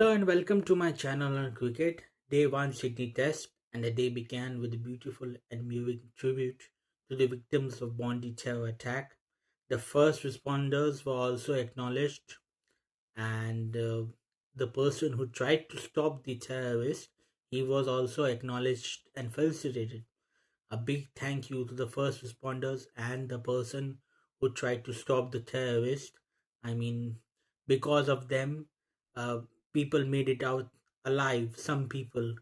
Hello and welcome to my channel on cricket. Day 1 Sydney Test, and the day began with a beautiful and moving tribute to the victims of Bondi terror attack. The first responders were also acknowledged, and the person who tried to stop the terrorist, he was also acknowledged and felicitated. A big thank you to the first responders and the person who tried to stop the terrorist. I mean, because of them, uh, people made it out alive, some people,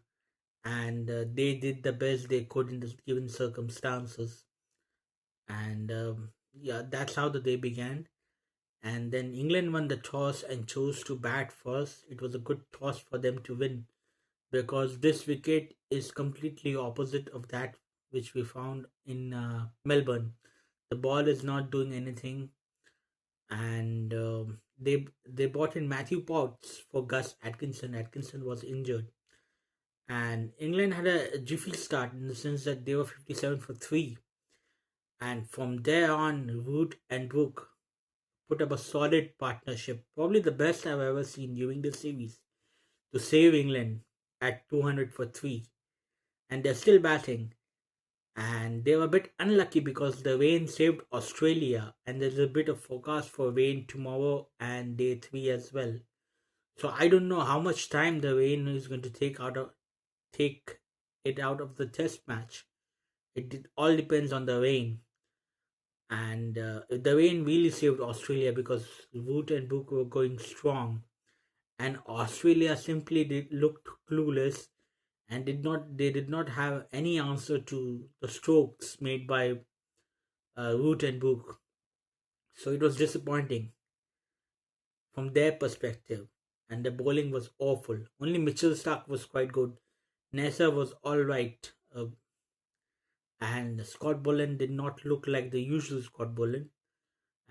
and they did the best they could in the given circumstances. And yeah, that's how the day began. And then England won the toss and chose to bat first. It was a good toss for them to win because this wicket is completely opposite of that which we found in Melbourne. The ball is not doing anything, and they brought in Matthew Potts for Gus Atkinson. Atkinson was injured, and England had a jiffy start in the sense that they were 57 for three, and from there on, Root and Brook put up a solid partnership, probably the best I've ever seen during the series, to save England at 200 for three, and they're still batting. And they were a bit unlucky because the rain saved Australia, and there's a bit of forecast for rain tomorrow and day 3 as well. So I don't know how much time the rain is going to take it out of the test match. All depends on the rain, and the rain really saved Australia because Root and Brook were going strong, and Australia simply looked clueless and did not have any answer to the strokes made by Root and Brook. So it was disappointing from their perspective, and the bowling was awful. Only Mitchell Stark was quite good. Nessa was all right, and Scott Boland did not look like the usual Scott Boland.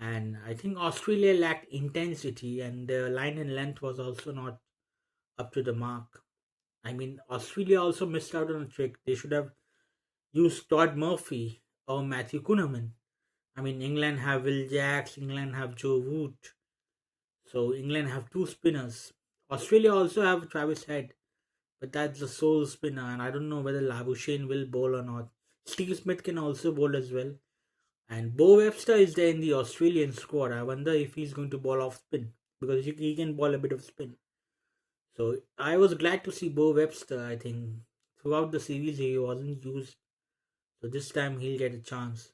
And I think Australia lacked intensity, and their line and length was also not up to the mark. I mean, Australia also missed out on a trick. They should have used Todd Murphy or Matthew Kuhneman. I mean, England have Will Jacks, England have Joe Root, so England have two spinners. Australia also have Travis Head, but that's the sole spinner, and I don't know whether Labuschagne will bowl or not. Steve Smith can also bowl as well. And Bo Webster is there in the Australian squad. I wonder if he's going to bowl off spin because he can bowl a bit of spin. So I was glad to see Bo Webster. I think throughout the series he wasn't used, so this time he'll get a chance.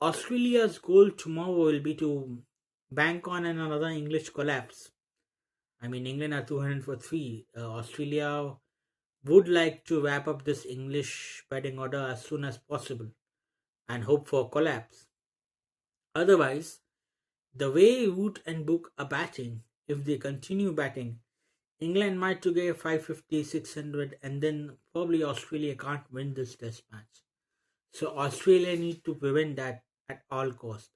Australia's goal tomorrow will be to bank on another English collapse. I mean, England are 200 for three. Australia would like to wrap up this English batting order as soon as possible and hope for a collapse. Otherwise, the way Root and Book are batting, if they continue batting, England might to get 550, 600, and then probably Australia can't win this test match. So Australia need to prevent that at all cost.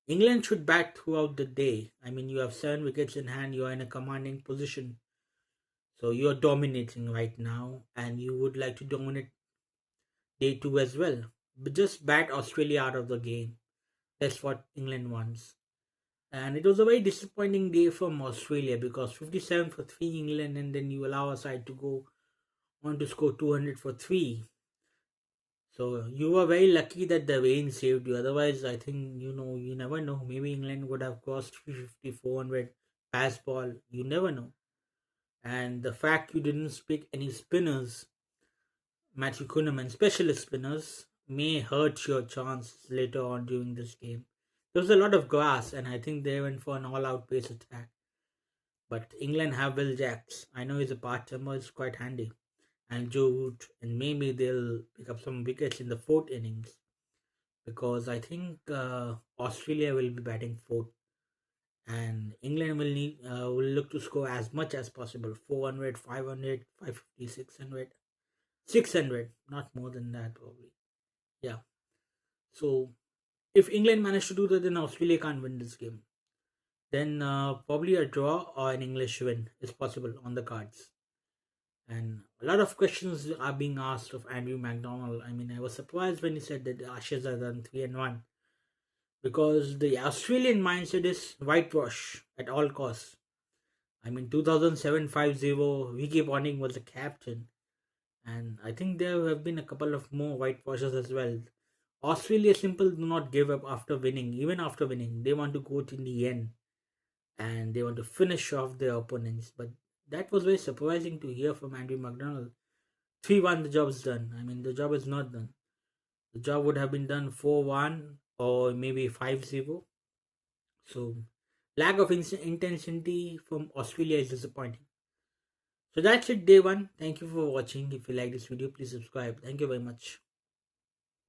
England should bat throughout the day. I mean, you have 7 wickets in hand, you are in a commanding position. So you are dominating right now, and you would like to dominate day 2 as well. But just bat Australia out of the game. That's what England wants. And it was a very disappointing day from Australia because 57 for 3 England, and then you allow a side to go on to score 200 for 3. So you were very lucky that the rain saved you. Otherwise, I think, you never know. Maybe England would have crossed 350, 400 pass ball. You never know. And the fact you didn't pick any spinners, Matthew Kuhneman, specialist spinners, may hurt your chances later on during this game. There was a lot of grass, and I think they went for an all-out pace attack. But England have Will Jacks. I know he's a part-timer, it's quite handy. And Joe Root, and maybe they'll pick up some wickets in the fourth innings because I think Australia will be batting fourth, and England will look to score as much as possible 400, 500, 550, 600, 600, not more than that probably. Yeah. So if England manage to do that, then Australia can't win this game. Then probably a draw or an English win is possible on the cards. And a lot of questions are being asked of Andrew McDonald. I mean, I was surprised when he said that the Ashes are done 3-1 because the Australian mindset is whitewash at all costs. I mean, 2007 5-0, Vicky Ponting was the captain. And I think there have been a couple of more whitewashes as well. Australia simple do not give up after winning. Even after winning, they want to go to the end and they want to finish off their opponents. But that was very surprising to hear from Andrew McDonald. 3-1, the job is done. I mean, the job is not done. The job would have been done 4-1 or maybe 5-0. So, lack of intensity from Australia is disappointing. So, that's it, day one. Thank you for watching. If you like this video, please subscribe. Thank you very much.